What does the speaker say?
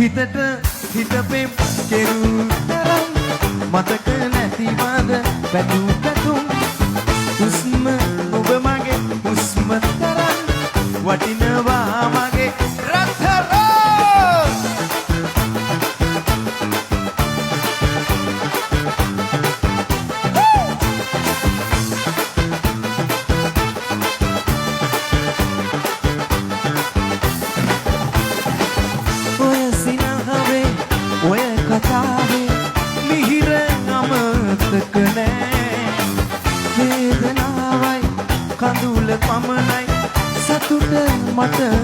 හිතට හිතපෙම් කෙරු තරම් මතක නැතිවද පැතුම් පැතුම් හුස්ම ඔබ මගේ හුස්ම තරම් වටිනවා මගේ රත්තරන් කතාවේ මිහිර අමතක නෑ වේදනාවයි කඳුල පමණයි සතුට මට